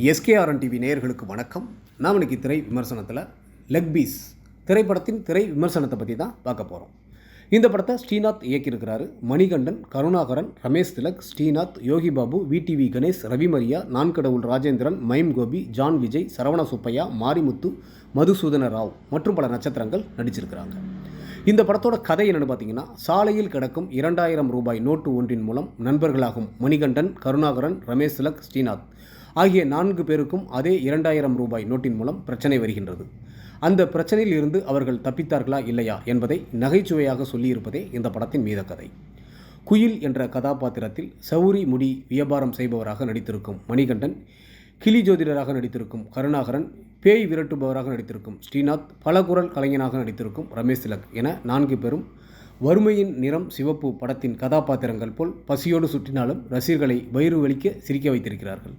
எஸ்கேஆர்என் TV நேயர்களுக்கு வணக்கம். நாம் இன்னைக்கு திரை விமர்சனத்தில் லெக் பீஸ் திரைப்படத்தின் திரை விமர்சனத்தை பற்றி தான் பார்க்க போகிறோம். இந்த படத்தை ஸ்ரீநாத் இயக்கியிருக்கிறாரு. Manikandan, Karunakaran, Ramesh Thilak, Srinath, Yogi Babu, VTV Ganesh, Ravi Mariya, Naan Kadavul Rajendran, mime Gopi, John Vijay, Saravana Subbaiah, Marimuthu, Madhusudhana Rao மற்றும் பல நட்சத்திரங்கள் நடிச்சிருக்கிறாங்க. இந்த படத்தோட கதை என்னென்னு பார்த்தீங்கன்னா, சாலையில் கிடக்கும் 2000 ரூபாய் நோட்டு ஒன்றின் மூலம் நண்பர்களாகும் மணிகண்டன், கருணாகரன், ரமேஷ் திலக், ஸ்ரீநாத் ஆகிய 4 பேருக்கும் அதே 2000 ரூபாய் நோட்டின் மூலம் பிரச்சனை வருகின்றது. அந்த பிரச்சனையில் இருந்து அவர்கள் தப்பித்தார்களா இல்லையா என்பதை நகைச்சுவையாக சொல்லியிருப்பதே இந்த படத்தின் மீத கதை. குயில் என்ற கதாபாத்திரத்தில் சௌரி முடி வியாபாரம் செய்பவராக நடித்திருக்கும் மணிகண்டன், கிளி ஜோதிடராக நடித்திருக்கும் கருணாகரன், பேய் விரட்டுபவராக நடித்திருக்கும் ஸ்ரீநாத், பலகுரல் கலைஞனாக நடித்திருக்கும் ரமேஷ் திலக் என 4 பேரும் வறுமையின் நிறம் சிவப்பு படத்தின் கதாபாத்திரங்கள் போல் பசியோடு சுற்றினாலும் ரசிகர்களை வயிறு வலிக்க சிரிக்க வைத்திருக்கிறார்கள்.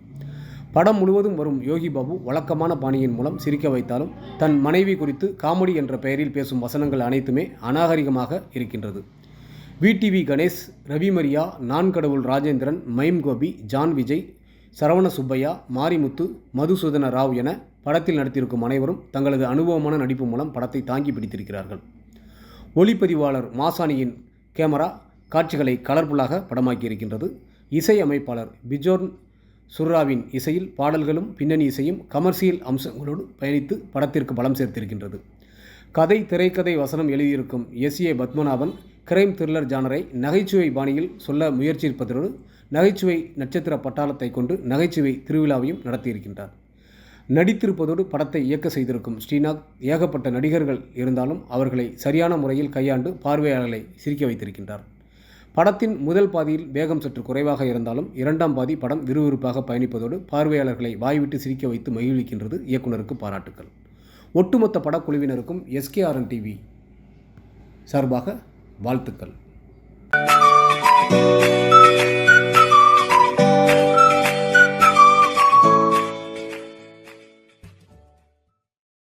படம் முழுவதும் வரும் யோகி பாபு வழக்கமான பாணியின் மூலம் சிரிக்க வைத்தாலும் தன் மனைவி குறித்து காமெடி என்ற பெயரில் பேசும் வசனங்கள் அனைத்துமே அநாகரிகமாக இருக்கின்றது. விடிவி கணேஷ், ரவிமரியா, நான்கடவுள் ராஜேந்திரன், மைம் கோபி, ஜான் விஜய், சரவண சுப்பையா, மாரிமுத்து, மதுசூதன ராவ் என படத்தில் நடித்திருக்கும் அனைவரும் தங்களது அனுபவமான நடிப்பு மூலம் படத்தை தாங்கி பிடித்திருக்கிறார்கள். ஒளிப்பதிவாளர் மாசாணியின் கேமரா காட்சிகளை கலர்ஃபுல்லாக படமாக்கியிருக்கின்றது. இசை அமைப்பாளர் பிஜோர்ன் சுர்ராவின் இசையில் பாடல்களும் பின்னணி இசையும் கமர்ஷியல் அம்சங்களோடு பயணித்து படத்திற்கு பலம் சேர்த்திருக்கின்றது. கதை, திரைக்கதை, வசனம் எழுதியிருக்கும் எஸ்.ஏ. பத்மநாபன் கிரைம் த்ரில்லர் ஜானரை நகைச்சுவை பாணியில் சொல்ல முயற்சிப்பதோடு நகைச்சுவை நட்சத்திர பட்டாளத்தை கொண்டு நகைச்சுவை திருவிழாவையும் நடத்தியிருக்கின்றார். நடித்திருப்பதோடு படத்தை இயக்க செய்திருக்கும் ஸ்ரீநாத் ஏகப்பட்ட நடிகர்கள் இருந்தாலும் அவர்களை சரியான முறையில் கையாண்டு பார்வையாளர்களை சிரிக்க வைத்திருக்கின்றார். படத்தின் முதல் பாதியில் வேகம் சற்று குறைவாக இருந்தாலும் 2ஆம் பாதி படம் விறுவிறுப்பாக பயணிப்பதோடு பார்வையாளர்களை வாய்விட்டு சிரிக்க வைத்து மகிழ்விக்கின்றது. இயக்குனருக்கு பாராட்டுக்கள். ஒட்டுமொத்த படக்குழுவினருக்கும் எஸ்கேஆர்என் டிவி சார்பாக வாழ்த்துக்கள்.